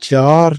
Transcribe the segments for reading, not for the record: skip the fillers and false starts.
4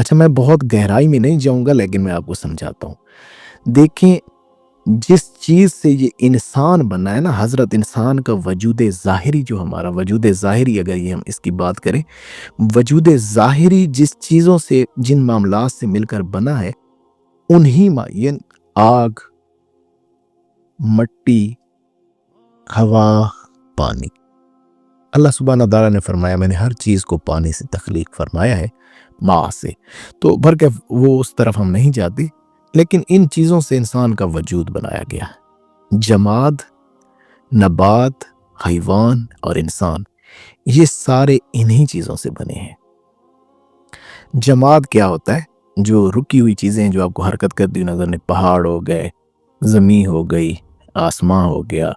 اچھا میں بہت گہرائی میں نہیں جاؤں گا لیکن میں آپ کو سمجھاتا ہوں. دیکھیں جس چیز سے یہ انسان بنا ہے نا، حضرت انسان کا وجود ظاہری، جو ہمارا وجود ظاہری اگر یہ ہم اس کی بات کریں، وجود ظاہری جس چیزوں سے، جن معاملات سے مل کر بنا ہے، انہی معین آگ، مٹی، ہوا، پانی. اللہ سبحانہ تعالیٰ نے فرمایا میں نے ہر چیز کو پانی سے تخلیق فرمایا ہے، ماء سے. تو بھر کے وہ اس طرف ہم نہیں جاتے، لیکن ان چیزوں سے انسان کا وجود بنایا گیا ہے. جماد، نبات، حیوان اور انسان، یہ سارے انہی چیزوں سے بنے ہیں. جماد کیا ہوتا ہے؟ جو رکی ہوئی چیزیں جو آپ کو حرکت کرتی ہوئی نظر نہیں، پہاڑ ہو گئے، زمین ہو گئی، آسمان ہو گیا،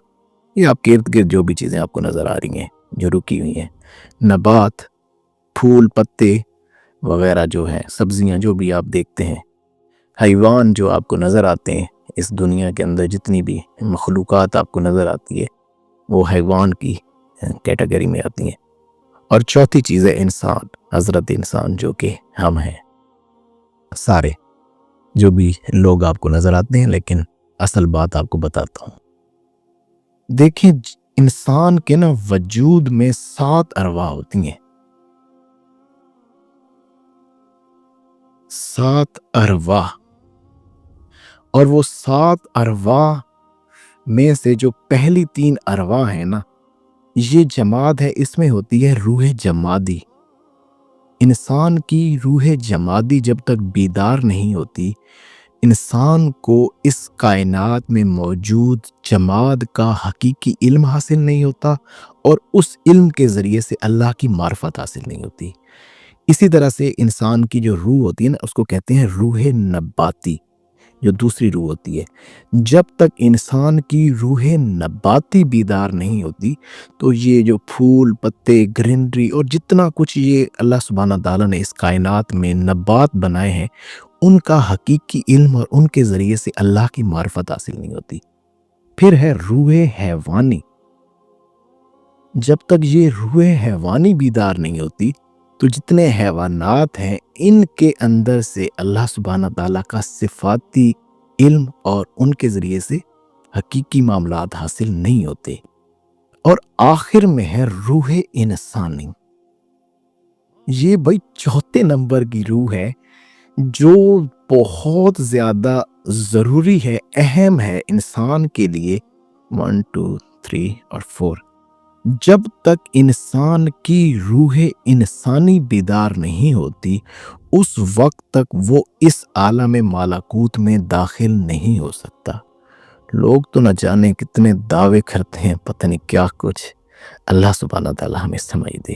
یہ آپ کے ارد گرد جو بھی چیزیں آپ کو نظر آ رہی ہیں جو رکی ہوئی ہیں. نبات، پھول پتے وغیرہ جو ہیں، سبزیاں جو بھی آپ دیکھتے ہیں. حیوان جو آپ کو نظر آتے ہیں اس دنیا کے اندر، جتنی بھی مخلوقات آپ کو نظر آتی ہے وہ حیوان کی کیٹیگری میں آتی ہیں. اور چوتھی چیز ہے انسان، حضرت انسان جو کہ ہم ہیں. سارے جو بھی لوگ آپ کو نظر آتے ہیں، لیکن اصل بات آپ کو بتاتا ہوں. دیکھیں انسان کے نا وجود میں 7 ارواح ہوتی ہیں. 7 ارواح. اور وہ 7 ارواح میں سے جو پہلی 3 ارواح ہیں نا، یہ جماد ہے، اس میں ہوتی ہے روح جمادی. انسان کی روح جمادی جب تک بیدار نہیں ہوتی، انسان کو اس کائنات میں موجود جماد کا حقیقی علم حاصل نہیں ہوتا، اور اس علم کے ذریعے سے اللہ کی معرفت حاصل نہیں ہوتی. اسی طرح سے انسان کی جو روح ہوتی ہے نا، اس کو کہتے ہیں روح نباتی، جو دوسری روح ہوتی ہے. جب تک انسان کی روح نباتی بیدار نہیں ہوتی تو یہ جو پھول پتے، گرینری اور جتنا کچھ یہ اللہ سبحانہ تعالیٰ نے اس کائنات میں نبات بنائے ہیں، ان کا حقیقی علم اور ان کے ذریعے سے اللہ کی معرفت حاصل نہیں ہوتی. پھر ہے روح حیوانی. جب تک یہ روح حیوانی بیدار نہیں ہوتی تو جتنے حیوانات ہیں ان کے اندر سے اللہ سبحانہ تعالیٰ کا صفاتی علم اور ان کے ذریعے سے حقیقی معاملات حاصل نہیں ہوتے. اور آخر میں ہے روح انسانی. یہ بھائی چوتھے نمبر کی روح ہے جو بہت زیادہ ضروری ہے، اہم ہے انسان کے لیے. 1 2 3 اور 4. جب تک انسان کی روح انسانی بیدار نہیں ہوتی اس وقت تک وہ اس عالم ملکوت میں داخل نہیں ہو سکتا. لوگ تو نہ جانے کتنے دعوے کرتے ہیں، پتہ نہیں کیا کچھ. اللہ سبحانہ تعالیٰ ہمیں سمجھ دے.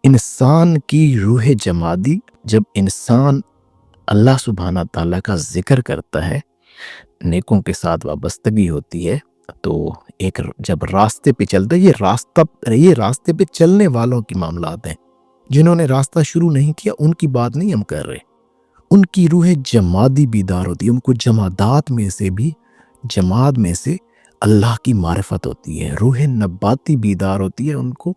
انسان کی روح جمادی، جب انسان اللہ سبحانہ تعالیٰ کا ذکر کرتا ہے، نیکوں کے ساتھ وابستگی ہوتی ہے، تو ایک جب راستے پہ چلتا ہے، یہ راستے پہ چلنے والوں کی معاملات ہیں. جنہوں نے راستہ شروع نہیں کیا ان کی بات نہیں ہم کر رہے. ان کی روح جمادی بیدار ہوتی ہے، ان کو جمادات میں سے بھی، جماد میں سے اللہ کی معرفت ہوتی ہے. روح نباتی بیدار ہوتی ہے ان کو،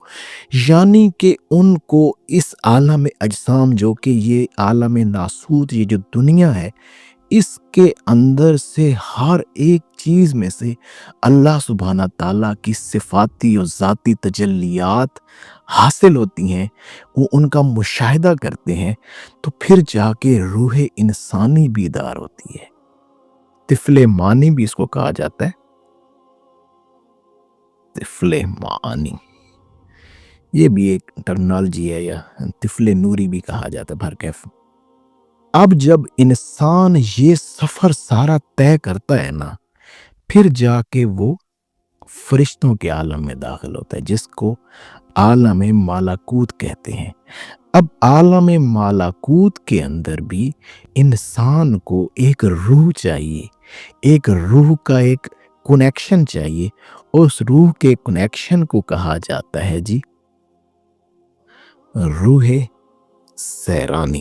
یعنی کہ ان کو اس عالم اجسام جو کہ یہ عالم ناسوت، یہ جو دنیا ہے، اس کے اندر سے ہر ایک چیز میں سے اللہ سبحانہ تعالیٰ کی صفاتی اور ذاتی تجلیات حاصل ہوتی ہیں. وہ ان کا مشاہدہ کرتے ہیں تو پھر جا کے روح انسانی بیدار ہوتی ہے. طفل معنی بھی اس کو کہا جاتا ہے. طفل معنی یہ بھی ایک ٹرمنالوجی ہے، یا طفل نوری بھی کہا جاتا ہے بھرکیف. اب جب انسان یہ سفر سارا طے کرتا ہے نا، پھر جا کے وہ فرشتوں کے عالم میں داخل ہوتا ہے، جس کو عالم ملکوت کہتے ہیں. اب عالم ملکوت کے اندر بھی انسان کو ایک روح چاہیے، ایک روح کا ایک کنیکشن چاہیے. اس روح کے کنیکشن کو کہا جاتا ہے جی روح سیرانی.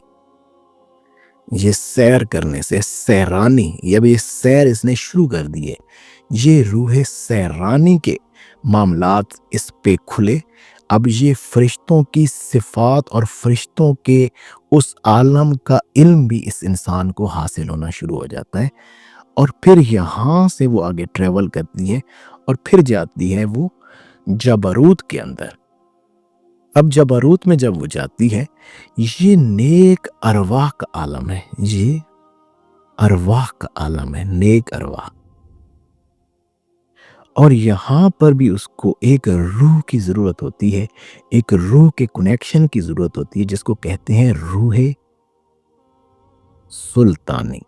یہ سیر کرنے سے، سیرانی، یہ سیر اس نے شروع کر دیے. یہ روح سیرانی کے معاملات اس پہ کھلے. اب یہ فرشتوں کی صفات اور فرشتوں کے اس عالم کا علم بھی اس انسان کو حاصل ہونا شروع ہو جاتا ہے، اور پھر یہاں سے وہ آگے ٹریول کرتی ہے اور پھر جاتی ہے وہ جبروت کے اندر۔ اب جبروت میں جب وہ جاتی ہے، یہ نیک ارواح کا عالم ہے، یہ ارواح کا عالم ہے، نیک ارواح، اور یہاں پر بھی اس کو ایک روح کی ضرورت ہوتی ہے، ایک روح کے کنیکشن کی ضرورت ہوتی ہے، جس کو کہتے ہیں روح سلطانی۔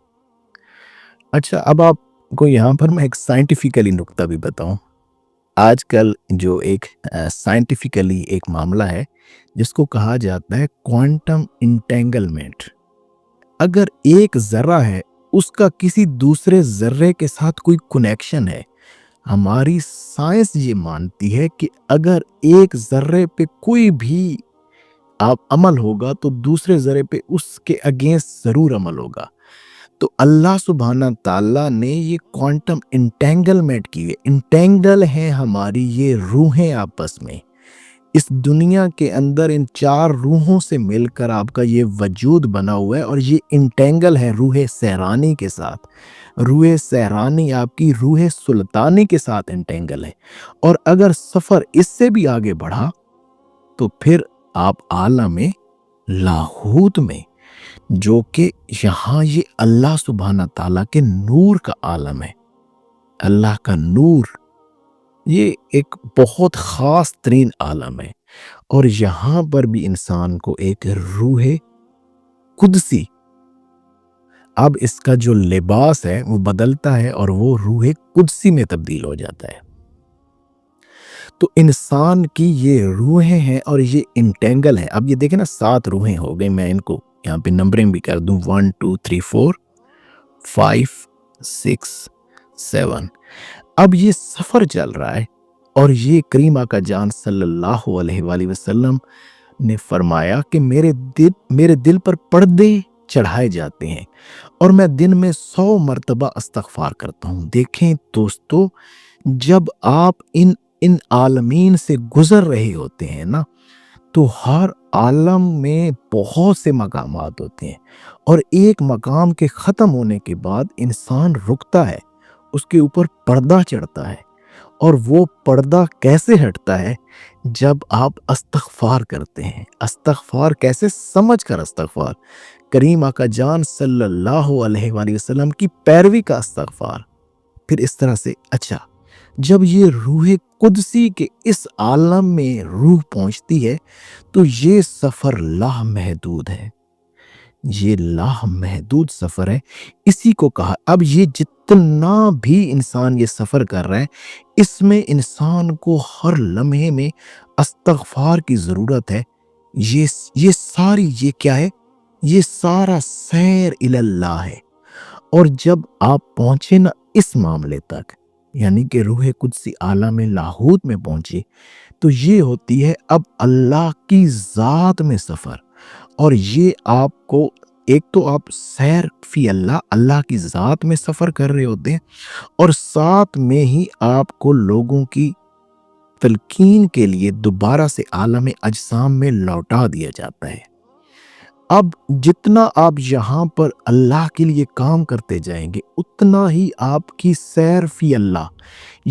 اچھا، اب آپ کو یہاں پر میں ایک سائنٹیفکلی نکتہ بھی بتاؤں۔ آج کل جو ایک سائنٹیفکلی ایک معاملہ ہے جس کو کہا جاتا ہے کوانٹم انٹینگلمنٹ۔ اگر ایک ذرہ ہے، اس کا کسی دوسرے ذرے کے ساتھ کوئی کنیکشن ہے، ہماری سائنس یہ مانتی ہے کہ اگر ایک ذرے پہ کوئی بھی آپ عمل ہوگا تو دوسرے ذرے پہ اس کے اگینسٹ ضرور عمل ہوگا۔ تو اللہ سبحانہ تعالیٰ نے یہ کوانٹم انٹینگلمنٹ کی ہے، انٹینگل ہیں ہماری یہ روحیں آپس میں، اس دنیا کے اندر ان چار روحوں سے مل کر آپ کا یہ وجود بنا ہوا ہے، اور یہ انٹینگل ہے روح سحرانی کے ساتھ۔ روح سحرانی آپ کی روح سلطانی کے ساتھ انٹینگل ہے، اور اگر سفر اس سے بھی آگے بڑھا تو پھر آپ عالم لاہوت میں، جو کہ یہاں یہ اللہ سبحانہ تعالیٰ کے نور کا عالم ہے، اللہ کا نور، یہ ایک بہت خاص ترین عالم ہے، اور یہاں پر بھی انسان کو ایک روح قدسی، اب اس کا جو لباس ہے وہ بدلتا ہے اور وہ روح قدسی میں تبدیل ہو جاتا ہے۔ تو انسان کی یہ روحیں ہیں اور یہ انٹینگل ہے۔ اب یہ دیکھیں نا، 7 روحیں ہو گئی، میں ان کو یہاں پہ نمبرنگ بھی کر دوں، 1 2 3 4 5 6 7۔ اب یہ سفر چل رہا ہے، اور یہ کریم آقا جان صلی اللہ علیہ وآلہ وسلم نے فرمایا کہ میرے دل پر پردے چڑھائے جاتے ہیں، اور میں دن میں 100 مرتبہ استغفار کرتا ہوں۔ دیکھیں دوستو، جب آپ ان عالمین سے گزر رہے ہوتے ہیں نا، تو ہر عالم میں بہت سے مقامات ہوتے ہیں، اور ایک مقام کے ختم ہونے کے بعد انسان رکتا ہے، اس کے اوپر پردہ چڑھتا ہے، اور وہ پردہ کیسے ہٹتا ہے؟ جب آپ استغفار کرتے ہیں۔ استغفار کیسے؟ سمجھ کر استغفار، کریم آقا جان صلی اللہ علیہ وآلہ وسلم کی پیروی کا استغفار، پھر اس طرح سے۔ اچھا، جب یہ روح قدسی کے اس عالم میں روح پہنچتی ہے تو یہ سفر لامحدود ہے، یہ لامحدود سفر ہے، اسی کو کہا۔ اب یہ جتنا بھی انسان یہ سفر کر رہا ہے، اس میں انسان کو ہر لمحے میں استغفار کی ضرورت ہے۔ یہ ساری، یہ کیا ہے؟ یہ سارا سیر اللہ ہے۔ اور جب آپ پہنچے نا اس معاملے تک، یعنی کہ روح قدسی عالم لاہوت میں پہنچے، تو یہ ہوتی ہے اب اللہ کی ذات میں سفر۔ اور یہ آپ کو، ایک تو آپ سیر فی اللہ، اللہ کی ذات میں سفر کر رہے ہوتے ہیں، اور ساتھ میں ہی آپ کو لوگوں کی تلقین کے لیے دوبارہ سے عالم اجسام میں لوٹا دیا جاتا ہے۔ اب جتنا آپ یہاں پر اللہ کے لیے کام کرتے جائیں گے، اتنا ہی آپ کی سیر فی اللہ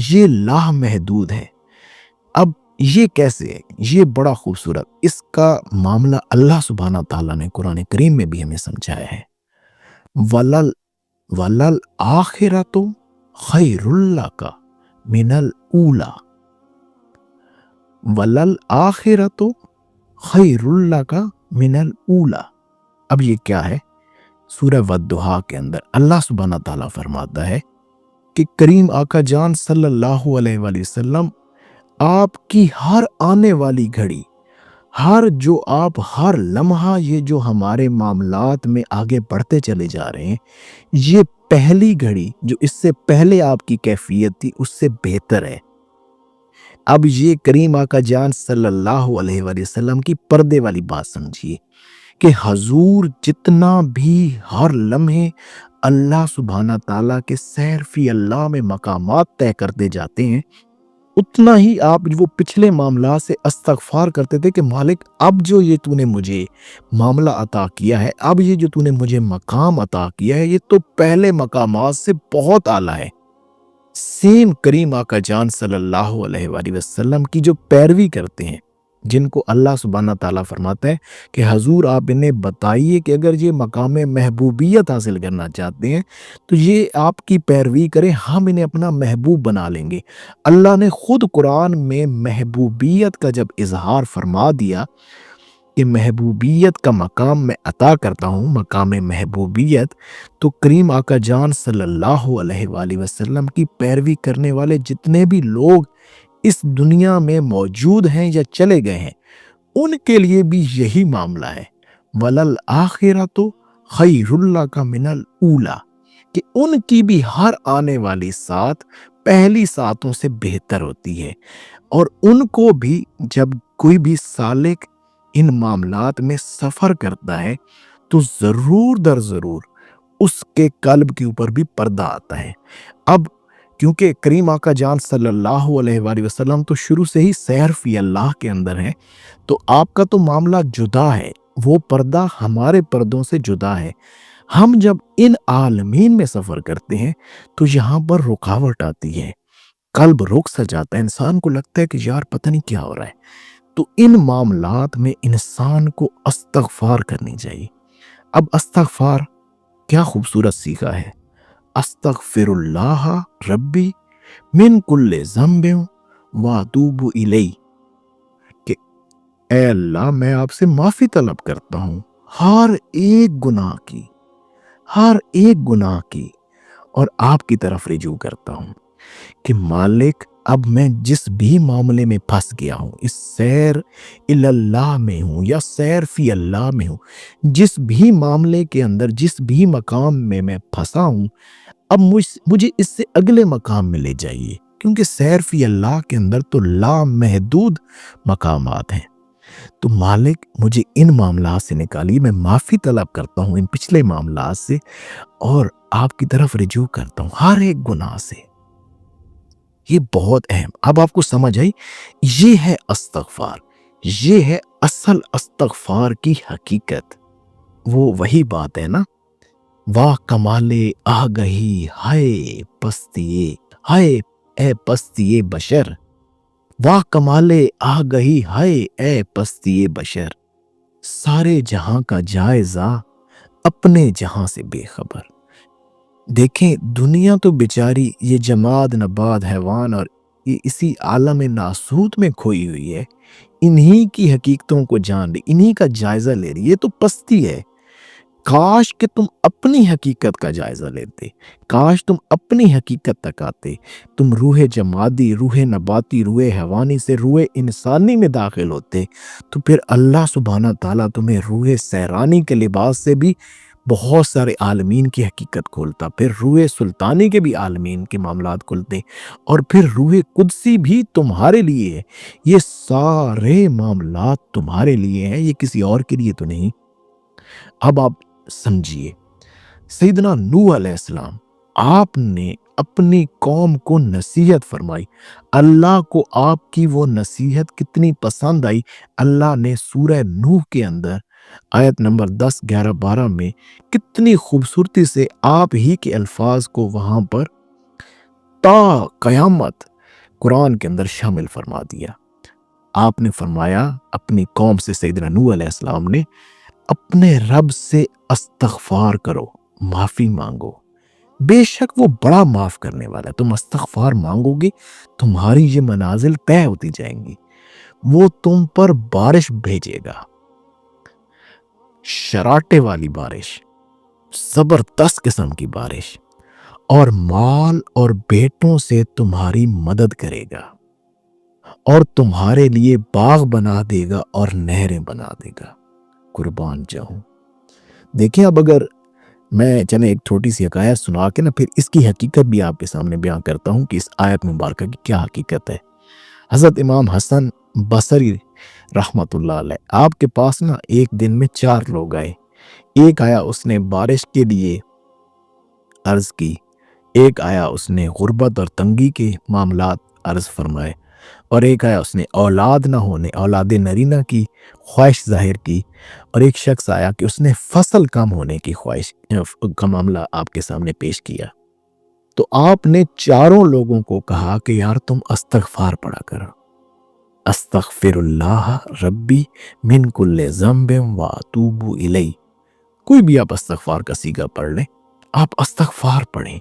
یہ لامحدود ہے۔ اب یہ کیسے ہے؟ یہ بڑا خوبصورت، اس کا معاملہ اللہ سبحانہ تعالیٰ نے قرآن کریم میں بھی ہمیں سمجھایا ہے۔ وَلَلْ آخِرَةُ خَيْرٌ لَكَ مِنَ الْأُولَى، وَلَلْ آخِرَةُ خَيْرٌ لَكَ مِنَ الْأُولَى۔ اب یہ کیا ہے؟ سورہ والضحیٰ کے اندر اللہ سبحانہ تعالیٰ فرماتا ہے کہ کریم آقا جان صلی اللہ علیہ وآلہ وسلم، آپ کی ہر آنے والی گھڑی، ہر لمحہ، یہ جو ہمارے معاملات میں آگے بڑھتے چلے جا رہے ہیں، یہ پہلی گھڑی جو اس سے پہلے آپ کی کیفیت تھی اس سے بہتر ہے۔ اب یہ کریم آقا جان صلی اللہ علیہ وآلہ وسلم کی پردے والی بات سمجھیے کہ حضور جتنا بھی ہر لمحے اللہ سبحانہ تعالیٰ کے سیر فی اللہ میں مقامات طے کرتے جاتے ہیں، اتنا ہی آپ وہ پچھلے معاملات سے استغفار کرتے تھے کہ مالک اب جو یہ تو نے مجھے معاملہ عطا کیا ہے، اب یہ جو تو نے مجھے مقام عطا کیا ہے، یہ تو پہلے مقامات سے بہت اعلیٰ ہے۔ سیم کریم آقا جان صلی اللہ علیہ وآلہ وسلم کی جو پیروی کرتے ہیں، جن کو اللہ سبحانہ تعالیٰ فرماتا ہے کہ حضور آپ انہیں بتائیے کہ اگر یہ مقام محبوبیت حاصل کرنا چاہتے ہیں تو یہ آپ کی پیروی کریں، ہم انہیں اپنا محبوب بنا لیں گے۔ اللہ نے خود قرآن میں محبوبیت کا جب اظہار فرما دیا کہ محبوبیت کا مقام میں عطا کرتا ہوں، مقام محبوبیت، تو کریم آقا جان صلی اللہ علیہ وآلہ وسلم کی پیروی کرنے والے جتنے بھی لوگ اس دنیا میں موجود ہیں یا چلے گئے ہیں، ان کے لیے بھی یہی معاملہ ہے۔ وَلَلْآخِرَةُ خَيْرٌ لَكَ مِنَ الْأُولَىٰ، کہ ان کی بھی ہر آنے والی سات پہلی ساتوں سے بہتر ہوتی ہے۔ اور ان کو بھی جب کوئی بھی سالک ان معاملات میں سفر کرتا ہے تو ضرور در ضرور اس کے قلب کے اوپر بھی پردہ آتا ہے۔ اب کیونکہ کریم آقا جان صلی اللہ علیہ وآلہ وسلم تو شروع سے ہی سیر فی اللہ کے اندر ہے، تو آپ کا تو معاملہ جدا ہے، وہ پردہ ہمارے پردوں سے جدا ہے۔ ہم جب ان عالمین میں سفر کرتے ہیں تو یہاں پر رکاوٹ آتی ہے، قلب رک سا جاتا ہے، انسان کو لگتا ہے کہ یار پتہ نہیں کیا ہو رہا ہے۔ تو ان معاملات میں انسان کو استغفار کرنی چاہیے۔ اب استغفار کیا خوبصورت سیکھا ہے، استغفر اللہ ربی من کل ذنب واتوب الیہ، کہ اے اللہ میں آپ سے معافی طلب کرتا ہوں ہر ایک گناہ کی، ہر ایک گناہ کی، اور آپ کی طرف رجوع کرتا ہوں کہ مالک اب میں جس بھی معاملے میں پھنس گیا ہوں، اس سیر اللہ میں ہوں یا سیر فی اللہ میں ہوں، جس بھی معاملے کے اندر جس بھی مقام میں پھنسا ہوں، اب مجھے اس سے اگلے مقام میں لے جائیے، کیونکہ سیر فی اللہ کے اندر تو لامحدود مقامات ہیں۔ تو مالک مجھے ان معاملات سے نکالیے، میں معافی طلب کرتا ہوں ان پچھلے معاملات سے، اور آپ کی طرف رجوع کرتا ہوں ہر ایک گناہ سے۔ یہ بہت اہم، اب آپ کو سمجھ آئی، یہ ہے استغفار، یہ ہے اصل استغفار کی حقیقت۔ وہ وہی بات ہے نا، واہ کمال آگہی ہائے پستیے، ہائے اے پستیے بشر، واہ کمال آگہی ہائے اے پستیے بشر، سارے جہاں کا جائزہ اپنے جہاں سے بے خبر۔ دیکھیں دنیا تو بیچاری یہ جماد نبات حیوان اور یہ اسی عالم ناسوت میں کھوئی ہوئی ہے، انہی کی حقیقتوں کو جان رہی، انہی کا جائزہ لے رہی، یہ تو پستی ہے۔ کاش کہ تم اپنی حقیقت کا جائزہ لیتے، کاش تم اپنی حقیقت تک آتے، تم روح جمادی، روح نباتی، روح حیوانی سے روح انسانی میں داخل ہوتے، تو پھر اللہ سبحانہ تعالیٰ تمہیں روح سیرانی کے لباس سے بھی بہت سارے عالمین کی حقیقت کھولتا، پھر روح سلطانی کے بھی عالمین کے معاملات کھولتے، اور پھر روح قدسی بھی تمہارے لیے ہے۔ یہ سارے معاملات تمہارے لیے ہیں، یہ کسی اور کے لیے تو نہیں۔ اب آپ سمجھیے، سیدنا نوح علیہ السلام، آپ نے اپنی قوم کو نصیحت فرمائی، اللہ کو آپ کی وہ نصیحت کتنی پسند آئی، اللہ نے سورہ نوح کے اندر آیت نمبر 10، 11، 12 میں کتنی خوبصورتی سے آپ ہی کے الفاظ کو وہاں پر تا قیامت قرآن کے اندر شامل فرما دیا۔ آپ نے فرمایا اپنی قوم سے، سیدنا نوح علیہ السلام نے، اپنے رب سے استغفار کرو، معافی مانگو، بے شک وہ بڑا معاف کرنے والا ہے۔ تم استغفار مانگو گے، تمہاری یہ منازل طے ہوتی جائیں گی، وہ تم پر بارش بھیجے گا، شراٹے والی بارش، زبردست قسم کی بارش، اور مال اور بیٹوں سے تمہاری مدد کرے گا، اور تمہارے لیے باغ بنا دے گا اور نہریں بنا دے گا۔ قربان جاؤں۔ دیکھیں اب اگر میں چلیں ایک چھوٹی سی حکایت سنا کے نا پھر اس کی حقیقت بھی آپ کے سامنے بیان کرتا ہوں کہ اس آیت مبارکہ کی کیا حقیقت ہے۔ حضرت امام حسن بصری رحمت اللہ علیہ، آپ کے پاس نا ایک دن میں 4 لوگ آئے۔ ایک آیا اس نے بارش کے لیے عرض کی، ایک آیا اس نے غربت اور تنگی کے معاملات عرض فرمائے، اور ایک آیا اس نے اولاد نہ ہونے، اولاد نرینہ کی خواہش ظاہر کی، اور ایک شخص آیا کہ اس نے فصل کم ہونے کی خواہش کا معاملہ آپ کے سامنے پیش کیا۔ تو آپ نے چاروں لوگوں کو کہا کہ یار تم استغفار پڑھا کرو، استغفر اللہ ربی من کل ذنب واتوب الیہ۔ کوئی بھی آپ استغفار کا صیغہ پڑھ لیں، آپ استغفار پڑھیں،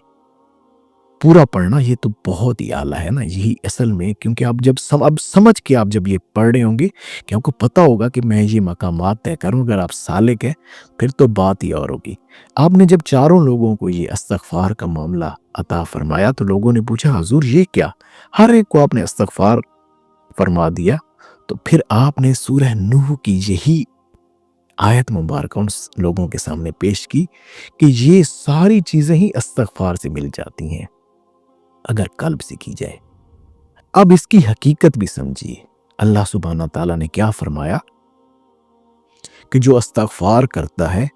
پورا پڑھنا یہ تو بہت ہی اعلیٰ ہے نا، یہی اصل میں، کیونکہ آپ جب اب سمجھ کے آپ جب یہ پڑھ رہے ہوں گے کہ آپ کو پتہ ہوگا کہ میں یہ مقامات طے کروں، اگر آپ سالک ہیں پھر تو بات ہی اور ہوگی۔ آپ نے جب چاروں لوگوں کو یہ استغفار کا معاملہ عطا فرمایا تو لوگوں نے پوچھا حضور یہ کیا؟ ہر ایک کو آپ نے استغفار فرما دیا، تو پھر آپ نے سورہ نوح کی یہی آیت مبارکہ ان لوگوں کے سامنے پیش کی کہ یہ ساری چیزیں ہی استغفار سے مل جاتی ہیں اگر قلب سے کی جائے۔ اب اس کی حقیقت بھی سمجھیے، اللہ سبحانہ تعالیٰ نے کیا فرمایا کہ جو استغفار کرتا ہے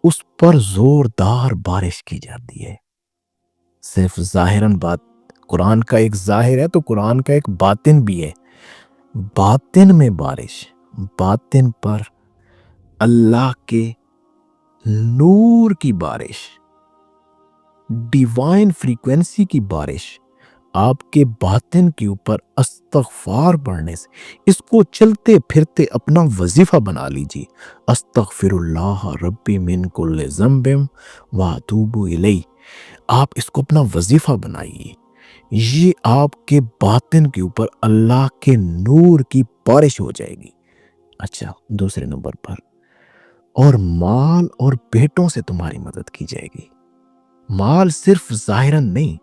اس پر زوردار بارش کی جاتی ہے۔ صرف ظاہراً بات، قرآن کا ایک ظاہر ہے تو قرآن کا ایک باطن بھی ہے، باطن میں بارش، باطن پر اللہ کے نور کی بارش، ڈیوائن فریکوینسی کی بارش آپ کے باطن کے اوپر استغفار پڑھنے سے، اس کو چلتے پھرتے اپنا وظیفہ بنا لیجیے، استغفر اللہ ربی من کل ذنب واتوب الیہ۔ آپ اس کو اپنا وظیفہ بنائیے، یہ آپ کے باطن کے اوپر اللہ کے نور کی بارش ہو جائے گی۔ اچھا، دوسرے نمبر پر، اور مال اور بیٹوں سے تمہاری مدد کی جائے گی۔ مال صرف ظاہراً نہیں،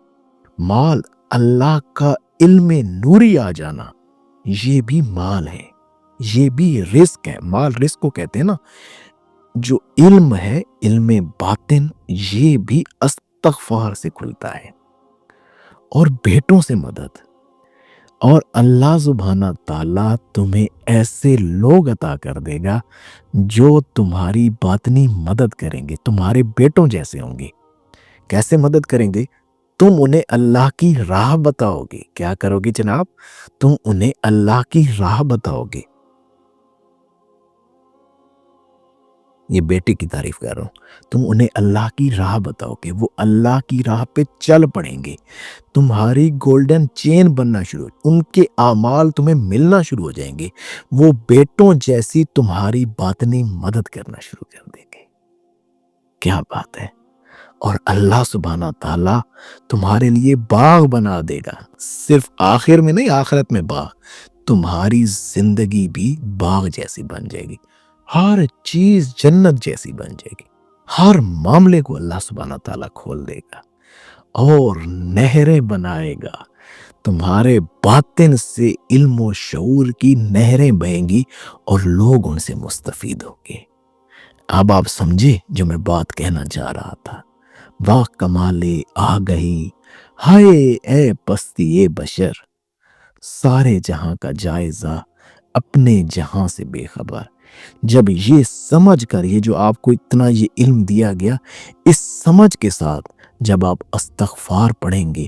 مال اللہ کا علم نوری آ جانا، یہ بھی مال ہے، یہ بھی رزق ہے۔ مال رزق کو کہتے ہیں نا، جو علم ہے، علم باطن، یہ بھی استغفار سے کھلتا ہے۔ اور بیٹوں سے مدد، اور اللہ سبحانہ تعالیٰ تمہیں ایسے لوگ عطا کر دے گا جو تمہاری باطنی مدد کریں گے، تمہارے بیٹوں جیسے ہوں گے۔ کیسے مدد کریں گے؟ تم انہیں اللہ کی راہ بتاؤ گے۔ کیا کرو گے جناب؟ تم انہیں اللہ کی راہ بتاؤ گے۔ یہ بیٹے کی تعریف کر رہا ہوں، تم انہیں اللہ کی راہ بتاؤ گے، وہ اللہ کی راہ پہ چل پڑیں گے، تمہاری گولڈن چین بننا شروع، ان کے اعمال تمہیں ملنا شروع ہو جائیں گے، وہ بیٹوں جیسی تمہاری باطنی مدد کرنا شروع کر دیں گے۔ کیا بات ہے! اور اللہ سبحانہ تعالیٰ تمہارے لیے باغ بنا دے گا، صرف آخر میں نہیں، آخرت میں باغ، تمہاری زندگی بھی باغ جیسی بن جائے گی، ہر چیز جنت جیسی بن جائے گی، ہر معاملے کو اللہ سبحانہ تعالیٰ کھول دے گا اور نہریں بنائے گا، تمہارے باطن سے علم و شعور کی نہریں بہیں گی اور لوگ ان سے مستفید ہوں گے۔ اب آپ سمجھے جو میں بات کہنا چاہ رہا تھا؟ واہ کمال آگہی، ہائے اے پستی بشر، سارے جہاں کا جائزہ اپنے جہاں سے بے خبر۔ جب یہ سمجھ کر، یہ جو آپ کو اتنا یہ علم دیا گیا، اس سمجھ کے ساتھ جب آپ استغفار پڑھیں گے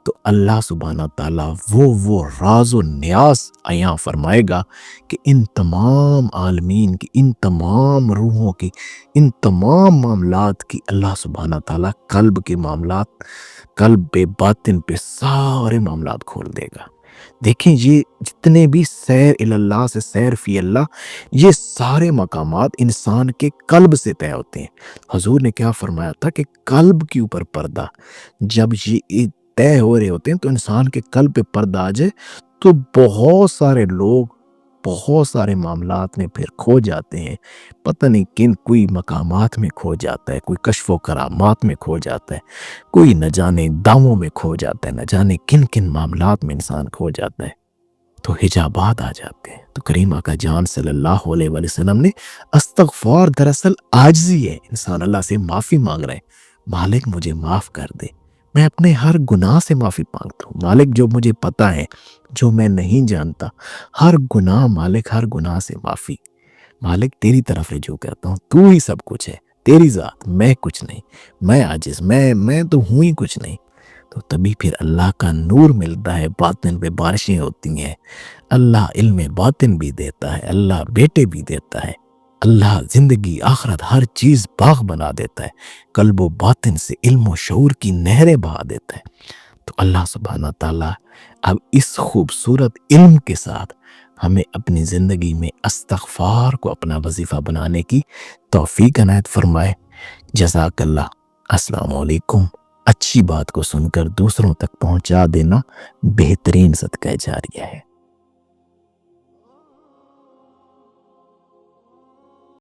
تو اللہ سبحانہ تعالیٰ وہ راز و نیاز عیاں فرمائے گا کہ ان تمام عالمین کی، ان تمام روحوں کی، ان تمام معاملات کی اللہ سبحانہ تعالیٰ قلب کے معاملات، قلب پہ، باطن پہ سارے معاملات کھول دے گا۔ دیکھیں، یہ جتنے بھی سیر اللہ سے سیر فی اللہ، یہ سارے مقامات انسان کے قلب سے طے ہوتے ہیں۔ حضور نے کیا فرمایا تھا کہ قلب کے اوپر پردہ، جب یہ طے ہو رہے ہوتے ہیں تو انسان کے قلب پہ پردہ آ جائے تو بہت سارے لوگ بہت سارے معاملات میں پھر کھو جاتے ہیں، پتہ نہیں کن، کوئی مقامات میں کھو جاتا ہے، کوئی کشف و کرامات میں کھو جاتا ہے، کوئی نہ جانے دعووں میں کھو جاتا ہے، نہ جانے کن کن معاملات میں انسان کھو جاتا ہے، تو حجابات آ جاتے ہیں۔ تو کریم آقا جان صلی اللہ علیہ وآلہ وسلم نے، استغفار دراصل عاجزی ہے، انسان اللہ سے معافی مانگ رہا ہے، مالک مجھے معاف کر دے، میں اپنے ہر گناہ سے معافی مانگتا ہوں مالک، جو مجھے پتہ ہے، جو میں نہیں جانتا، ہر گناہ مالک، ہر گناہ سے معافی مالک، تیری طرف رجوع کرتا ہوں، تو ہی سب کچھ ہے، تیری ذات، میں کچھ نہیں، میں عاجز، میں تو ہوں ہی کچھ نہیں۔ تو تبھی پھر اللہ کا نور ملتا ہے، باطن پہ بارشیں ہوتی ہیں، اللہ علم باطن بھی دیتا ہے، اللہ بیٹے بھی دیتا ہے، اللہ زندگی آخرت ہر چیز باغ بنا دیتا ہے، قلب و باطن سے علم و شعور کی نہریں بہا دیتا ہے۔ تو اللہ سبحانہ تعالیٰ اب اس خوبصورت علم کے ساتھ ہمیں اپنی زندگی میں استغفار کو اپنا وظیفہ بنانے کی توفیق عنایت فرمائے۔ جزاک اللہ۔ السلام علیکم۔ اچھی بات کو سن کر دوسروں تک پہنچا دینا بہترین صدقہ جاریہ ہے۔